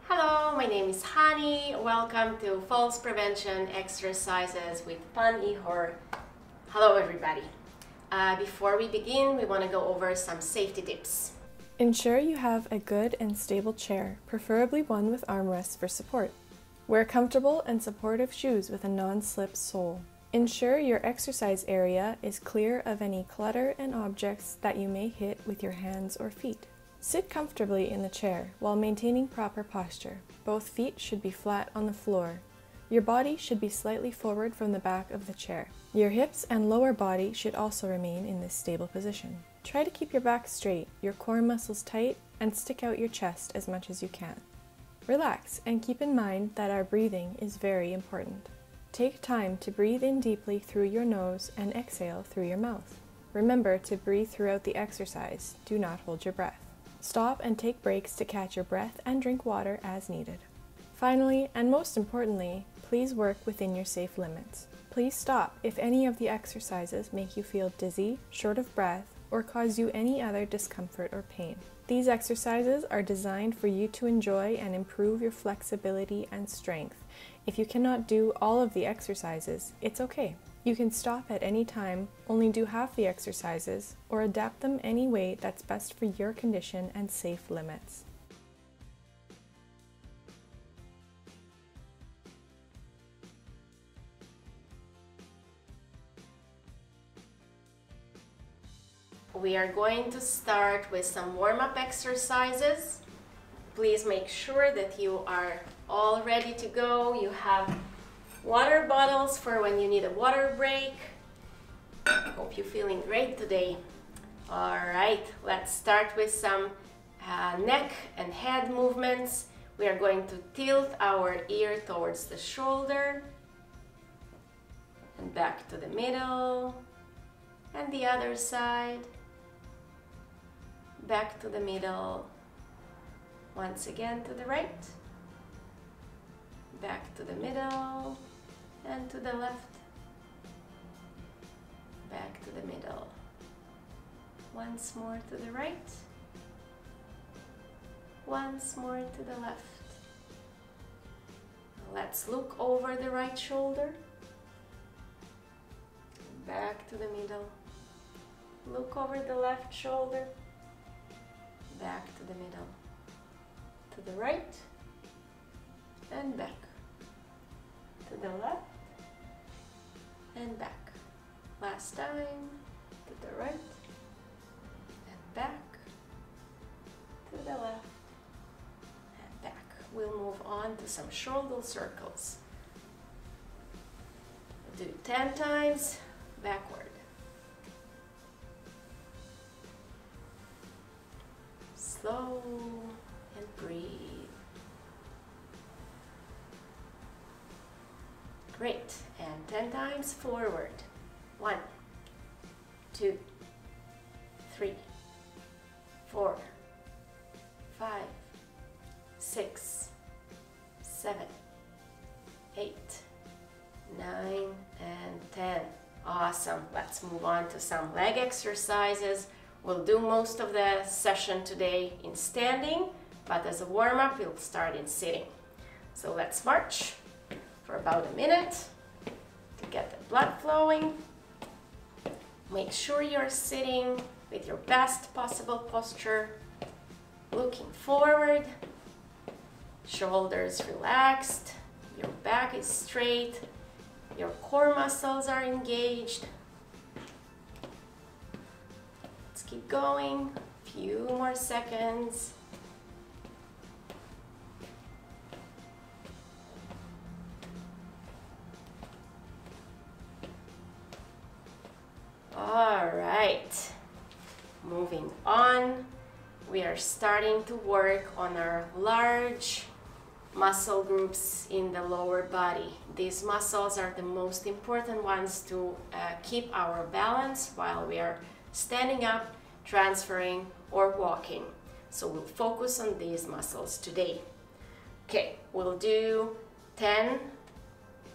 Hello, my name is Hani. Welcome to Falls Prevention Exercises with Ihor. Hello everybody. Before we begin, we want to go over some safety tips. Ensure you have a good and stable chair, preferably one with armrests for support. Wear comfortable and supportive shoes with a non-slip sole. Ensure your exercise area is clear of any clutter and objects that you may hit with your hands or feet. Sit comfortably in the chair while maintaining proper posture. Both feet should be flat on the floor. Your body should be slightly forward from the back of the chair. Your hips and lower body should also remain in this stable position. Try to keep your back straight, your core muscles tight, and stick out your chest as much as you can. Relax and keep in mind that our breathing is very important. Take time to breathe in deeply through your nose and exhale through your mouth. Remember to breathe throughout the exercise. Do not hold your breath. Stop and take breaks to catch your breath and drink water as needed. Finally, and most importantly, please work within your safe limits. Please stop if any of the exercises make you feel dizzy, short of breath, or cause you any other discomfort or pain. These exercises are designed for you to enjoy and improve your flexibility and strength. If you cannot do all of the exercises, it's okay. You can stop at any time, only do half the exercises, or adapt them any way that's best for your condition and safe limits. We are going to start with some warm-up exercises. Please make sure that you are all ready to go. You have water bottles for when you need a water break. Hope you're feeling great today. All right, let's start with some neck and head movements. We are going to tilt our ear towards the shoulder and back to the middle, and the other side, back to the middle, once again to the right, back to the middle, and to the left, back to the middle, once more to the right, once more to the left. Let's look over the right shoulder, back to the middle, look over the left shoulder, back to the middle, to the right, and back, to the left, and back. Last time, to the right, and back, to the left, and back. We'll move on to some shoulder circles. Do 10 times, backward. Slow and breathe. Great, and 10 times forward. 1, 2, 3, 4, 5, 6, 7, 8, 9, and 10. Awesome. Let's move on to some leg exercises. We'll do most of the session today in standing, but as a warm-up, we'll start in sitting. So let's march for about a minute to get the blood flowing. Make sure you're sitting with your best possible posture, looking forward, shoulders relaxed, your back is straight, your core muscles are engaged. Let's keep going, a few more seconds. All right, moving on, we are starting to work on our large muscle groups in the lower body. These muscles are the most important ones to keep our balance while we are standing up, transferring, or walking. So we'll focus on these muscles today. Okay, we'll do 10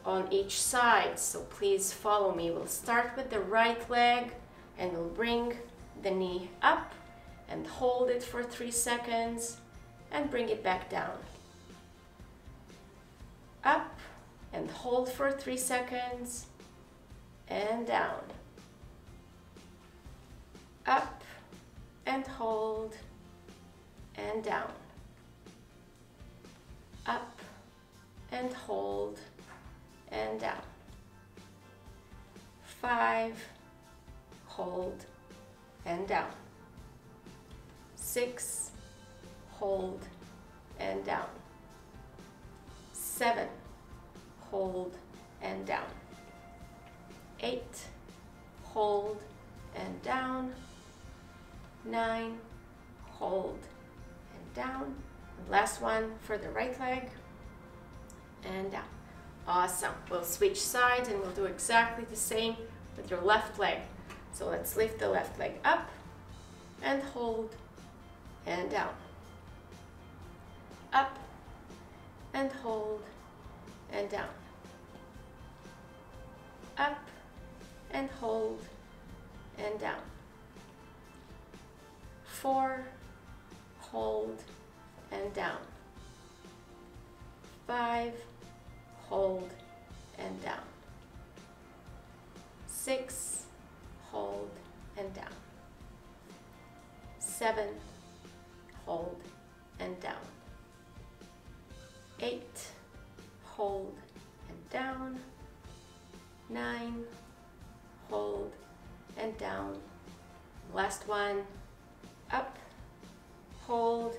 on each side, so please follow me. We'll start with the right leg and we'll bring the knee up and hold it for 3 seconds and bring it back down. up and hold for 3 seconds, and down. Up and hold, and down. Up and hold, and down. 5, hold, and down. 6, hold, and down. 7, hold, and down. 8, hold, and down. 9, hold, and down. Last one for the right leg, and down. Awesome. We'll switch sides and we'll do exactly the same with your left leg. So let's lift the left leg up and hold, and down. Up and hold, and down. Up and hold, and down. 4, hold, and down. 5, hold, and down. 6, hold, and down. 7, hold, and down. 8, hold, and down. 9, hold, and down. Last one, up, hold,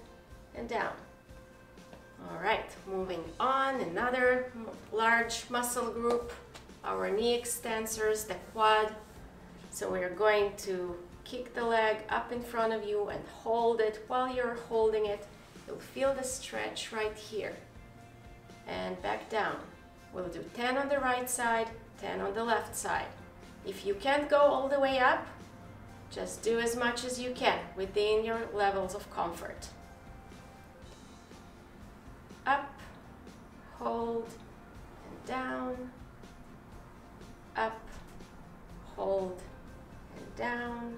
and down. All right, moving on, another large muscle group, our knee extensors, the quad. So we're going to kick the leg up in front of you and hold it. While you're holding it, you'll feel the stretch right here. And back down. We'll do 10 on the right side, 10 on the left side. If you can't go all the way up, just do as much as you can within your levels of comfort. Up, hold, and down. Up, hold, and down.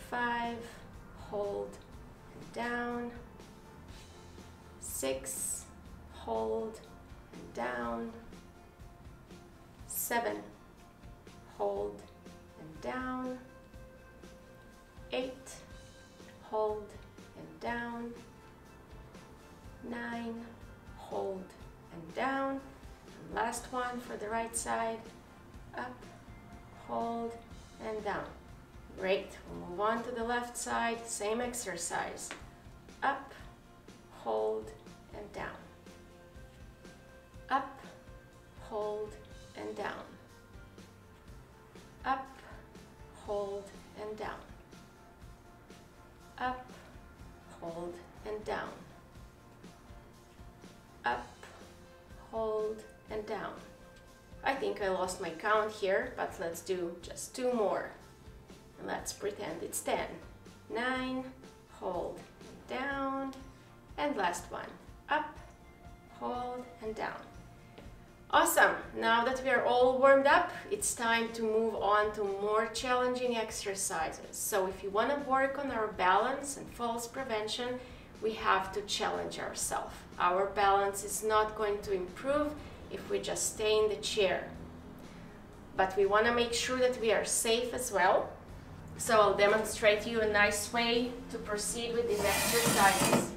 5, hold, and down. 6, hold, and down. 7, hold, and down. 8, hold, and down. 9, hold, and down. And last one for the right side. Up, hold, and down. Great. We'll move on to the left side. Same exercise. Up, hold, and down. Up, hold, and down. Up, hold, and down. Up, hold, and down. Up, hold, and down. I think I lost my count here, but let's do just 2 more. And let's pretend it's 10. 9, hold, and down. And last one. Up, hold, and down. Awesome. Now that we are all warmed up, it's time to move on to more challenging exercises. So if you want to work on our balance and falls prevention, we have to challenge ourselves. Our balance is not going to improve if we just stay in the chair. But we want to make sure that we are safe as well. So I'll demonstrate you a nice way to proceed with these exercises.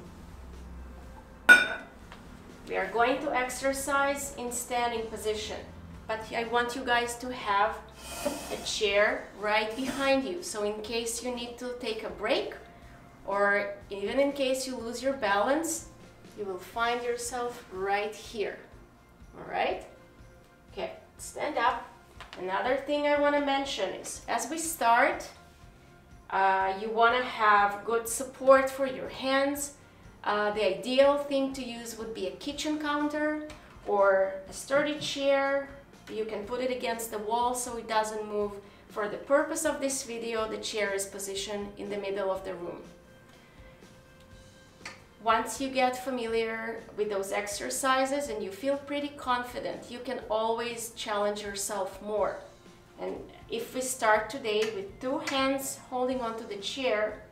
We are going to exercise in standing position, but I want you guys to have a chair right behind you. So in case you need to take a break, or even in case you lose your balance, you will find yourself right here. All right? Okay, stand up. Another thing I want to mention is, as we start, you want to have good support for your hands. The ideal thing to use would be a kitchen counter or a sturdy chair. You can put it against the wall so it doesn't move. For the purpose of this video, the chair is positioned in the middle of the room. Once you get familiar with those exercises and you feel pretty confident, you can always challenge yourself more. And if we start today with 2 hands holding onto the chair,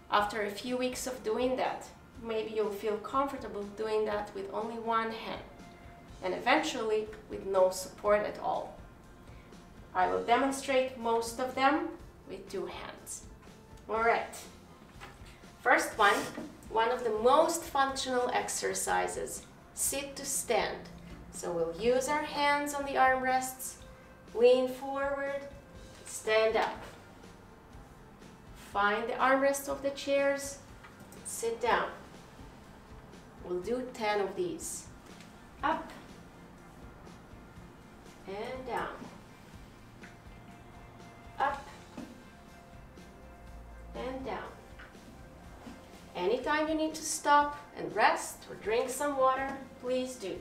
after a few weeks of doing that, maybe you'll feel comfortable doing that with only one hand, and eventually with no support at all. I will demonstrate most of them with two hands. All right. First one of the most functional exercises, sit to stand. So we'll use our hands on the armrests, lean forward, stand up. Find the armrests of the chairs, sit down. We'll do 10 of these. Up and down. Up and down. Anytime you need to stop and rest or drink some water, please do.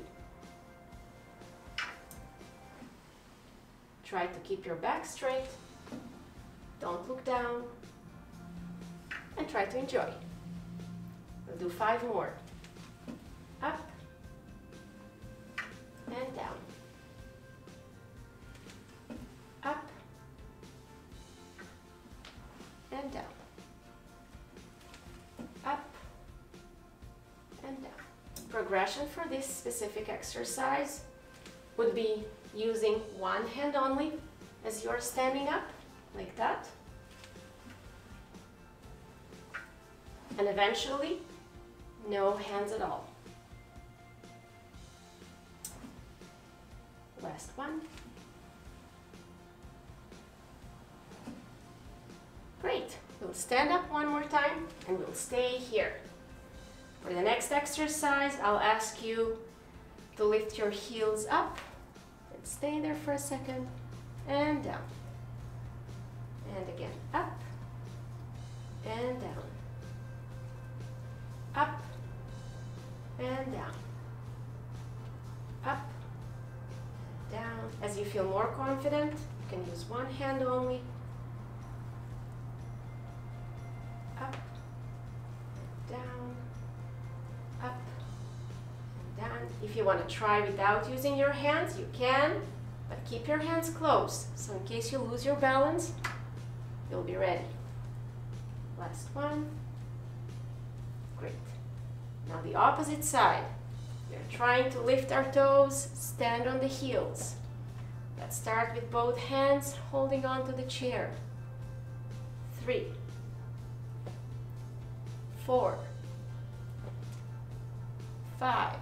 Try to keep your back straight. Don't look down. And try to enjoy. We'll do 5 more. Up and down. Up and down. Up and down. Progression for this specific exercise would be using one hand only as you're standing up, like that. And eventually, no hands at all. Last one. Great. We'll stand up one more time and we'll stay here. For the next exercise, I'll ask you to lift your heels up and stay there for a second and down. And again, up and down. Up and down. Up, down. As you feel more confident, you can use one hand only. Up, down, up, and down. If you want to try without using your hands, you can, but keep your hands close, so in case you lose your balance, you'll be ready. Last one. Great. Now the opposite side. We're trying to lift our toes, stand on the heels. Let's start with both hands holding on to the chair. 3, 4, 5,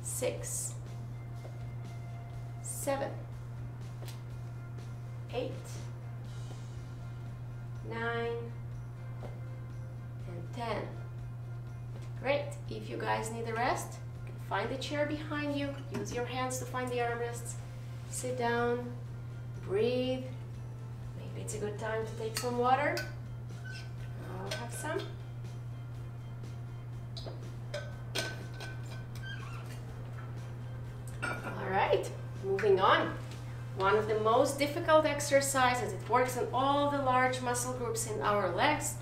6, 7, 8, 9, and 10. Great. If you guys need a rest, you can find the chair behind you. Use your hands to find the armrests. Sit down, breathe. Maybe it's a good time to take some water. I'll have some. All right, moving on. One of the most difficult exercises, it works on all the large muscle groups in our legs.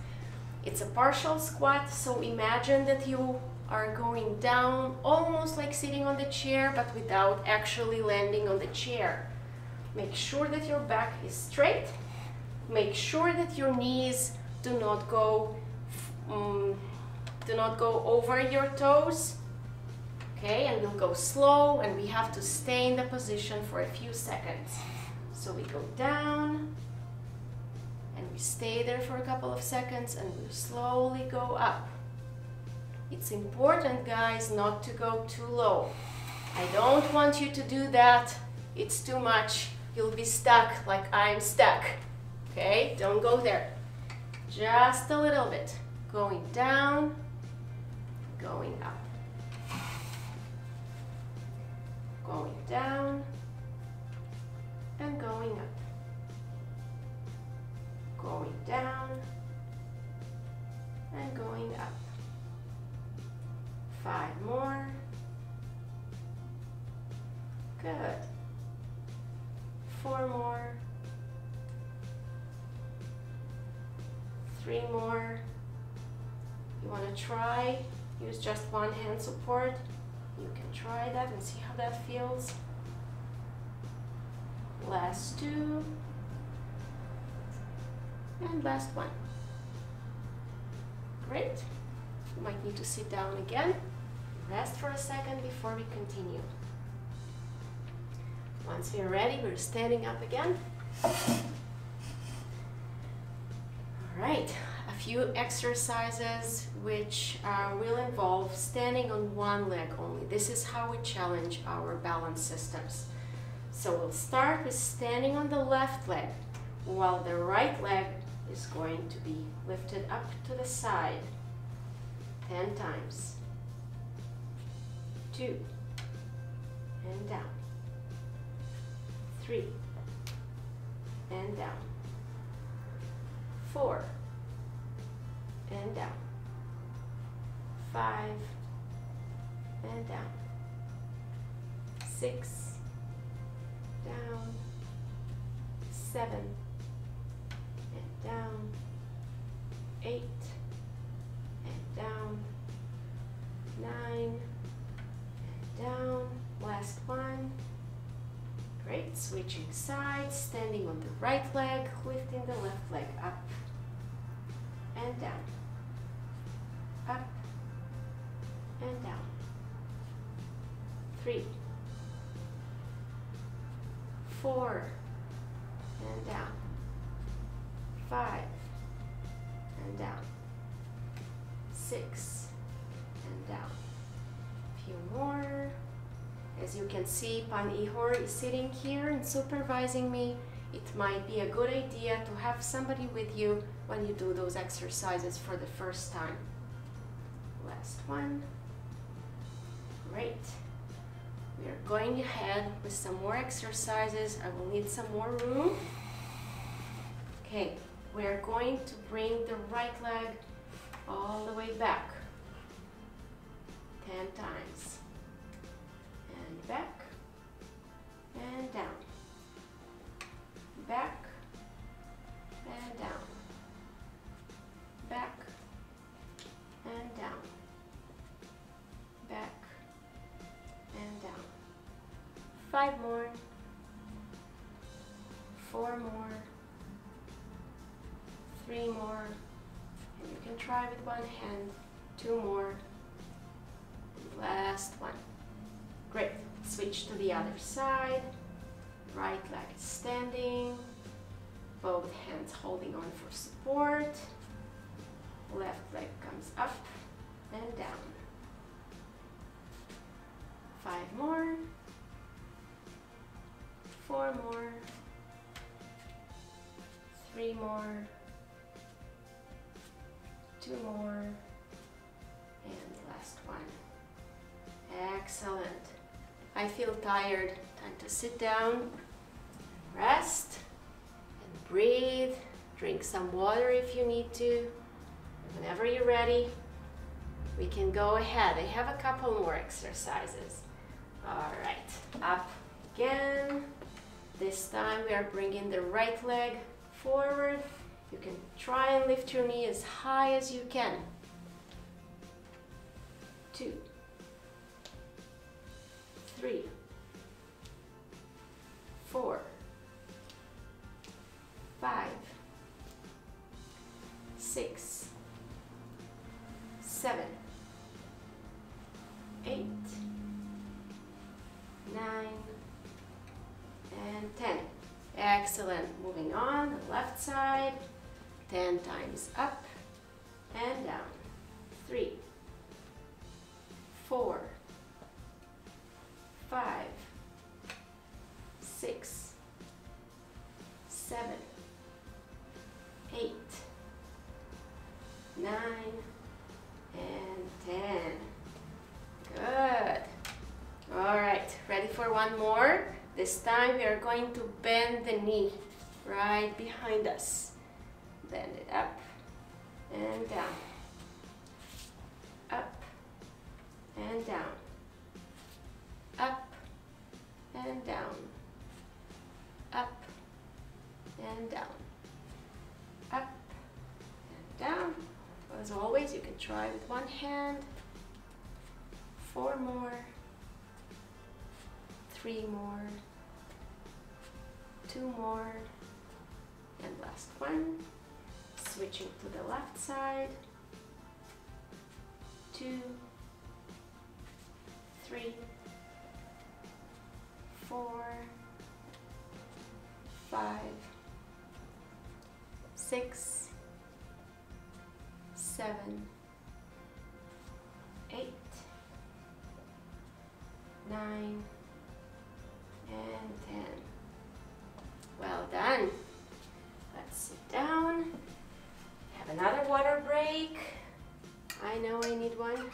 It's a partial squat, so imagine that you are going down almost like sitting on the chair, but without actually landing on the chair. Make sure that your back is straight. Make sure that your knees do not go over your toes. Okay, and we'll go slow, and we have to stay in the position for a few seconds. So we go down, and we stay there for a couple of seconds, and we slowly go up. It's important, guys, not to go too low. I don't want you to do that. It's too much. You'll be stuck like I'm stuck. Okay, don't go there. Just a little bit. Going down, going up. Going down and going up. Going down and going up. 5 more. Good. 4 more. 3 more. You want to try? Use just one hand support. You can try that and see how that feels. Last 2. And last 1. Great. You might need to sit down again. Rest for a second before we continue. Once we're ready, we're standing up again. All right, a few exercises which will involve standing on one leg only. This is how we challenge our balance systems. So we'll start with standing on the left leg, while the right leg is going to be lifted up to the side 10 times. 2 and down. 3 and down. 4 and down. 5 and down. 6 down. 7 and down. 8 and down. 9 and down. Last one. Great. Switching sides, standing on the right leg, lifting the left leg up and down. Up and down. 3 4 and down. 5 and down. 6 and down. A few more. As you can see, Pan Ihor is sitting here and supervising me. It might be a good idea to have somebody with you when you do those exercises for the first time. Last one. Great. We are going ahead with some more exercises. I will need some more room. Okay, we are going to bring the right leg all the way back 10 times. And back and down. Back and down. Back and down. Back and down. 5 more. 4 more. 3 more. And you can try with one hand. 2 more. And last one. Great. Switch to the other side. Right leg is standing. Both hands holding on for support. Left leg comes up and down. 5 more. 4 more. 3 more. 2 more. And last one. Excellent. I feel tired. Time to sit down, rest, and breathe. Drink some water if you need to. Whenever you're ready, we can go ahead. I have a couple more exercises. All right, up again. This time we are bringing the right leg forward. You can try and lift your knee as high as you can. 2, 3, 4, 5, 6, 7, 8, 9, and 10. Excellent. Moving on, the left side. 10 times up and down. 3, 4, 5, 6, 7, 8, 9, and 10. Good. All right, ready for one more? This time we are going to bend the knee right behind us. Bend it up and down. Up and down. Up and down. Up and down. Up and down. As always, you can try with one hand. 4 more. 3 more. 2 more. And last one. Switching to the left side. 2, 3, 4, 5, 6, 7, 8, 9, and 10. Well done. Let's sit down. Have another water break. I know I need one.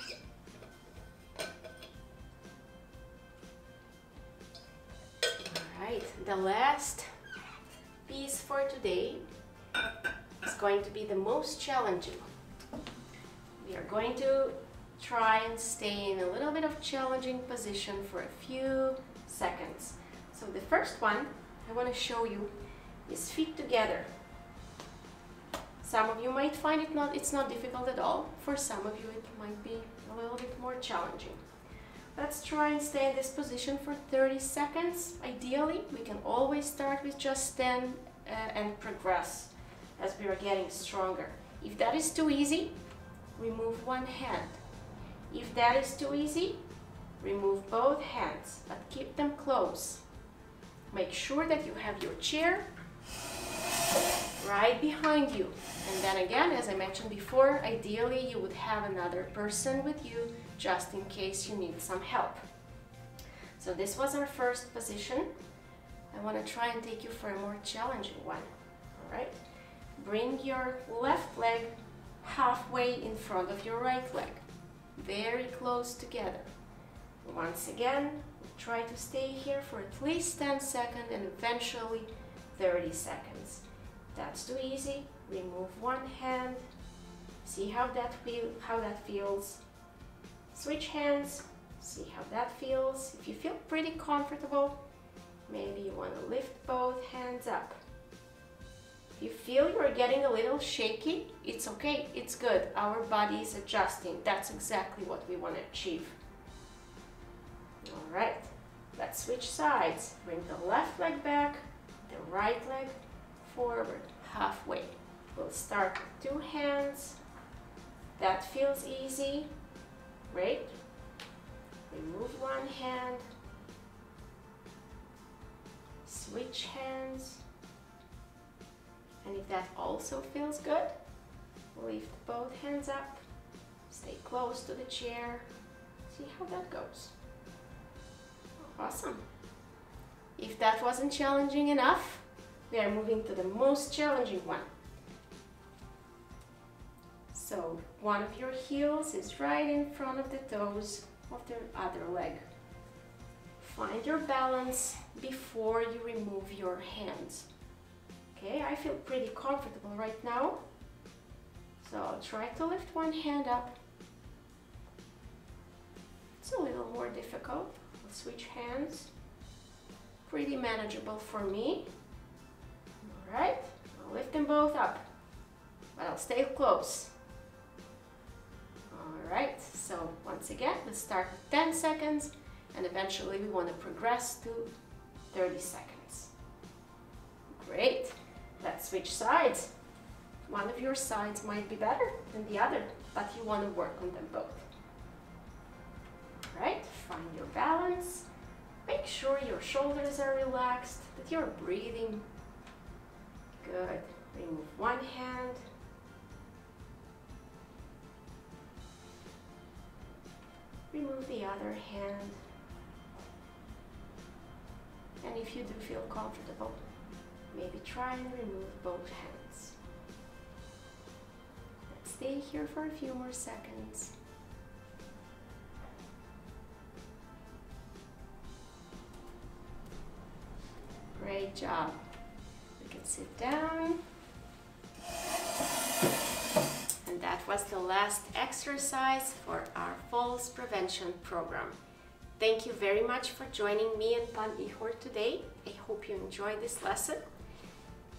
All right, the last piece for today is going to be the most challenging. We are going to try and stay in a little bit of challenging position for a few seconds. So the first one I want to show you is feet together. Some of you might find it's not difficult at all. For some of you it might be a little bit more challenging. Let's try and stay in this position for 30 seconds. Ideally, we can always start with just 10 and progress as we are getting stronger. If that is too easy, remove one hand. If that is too easy, remove both hands, but keep them close. Make sure that you have your chair right behind you. And then again, as I mentioned before, ideally you would have another person with you just in case you need some help. So this was our first position. I want to try and take you for a more challenging one. All right? Bring your left leg halfway in front of your right leg, very close together. Once again, try to stay here for at least 10 seconds and eventually 30 seconds. That's too easy. Remove one hand. See how that feels. Switch hands. See how that feels. If you feel pretty comfortable, maybe you want to lift both hands up. If you feel you're getting a little shaky, it's okay. It's good. Our body is adjusting. That's exactly what we want to achieve. All right. Let's switch sides. Bring the left leg back, the right leg forward, halfway. We'll start with 2 hands. That feels easy. Great. Remove one hand. Switch hands. And if that also feels good, lift both hands up. Stay close to the chair. See how that goes. Awesome. If that wasn't challenging enough, we are moving to the most challenging one. So one of your heels is right in front of the toes of the other leg. Find your balance before you remove your hands. Okay, I feel pretty comfortable right now. So I'll try to lift one hand up. It's a little more difficult. I'll switch hands. Pretty manageable for me. All right, I'll lift them both up, but I'll stay close. All right, so once again, let's start with 10 seconds, and eventually we want to progress to 30 seconds. Great, let's switch sides. One of your sides might be better than the other, but you want to work on them both. All right, find your balance. Make sure your shoulders are relaxed, that you're breathing. Good. Remove one hand. Remove the other hand. And if you do feel comfortable, maybe try and remove both hands. Let's stay here for a few more seconds. Great job. You can sit down. And that was the last exercise for our falls prevention program. Thank you very much for joining me and Pan Ihor today. I hope you enjoyed this lesson.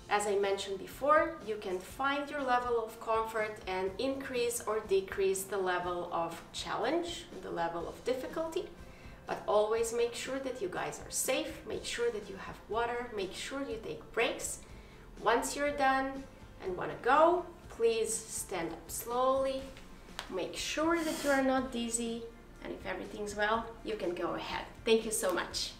As I mentioned before, you can find your level of comfort and increase or decrease the level of challenge, the level of difficulty. But always make sure that you guys are safe, make sure that you have water, make sure you take breaks. Once you're done and want to go, please stand up slowly, make sure that you are not dizzy, and if everything's well, you can go ahead. Thank you so much.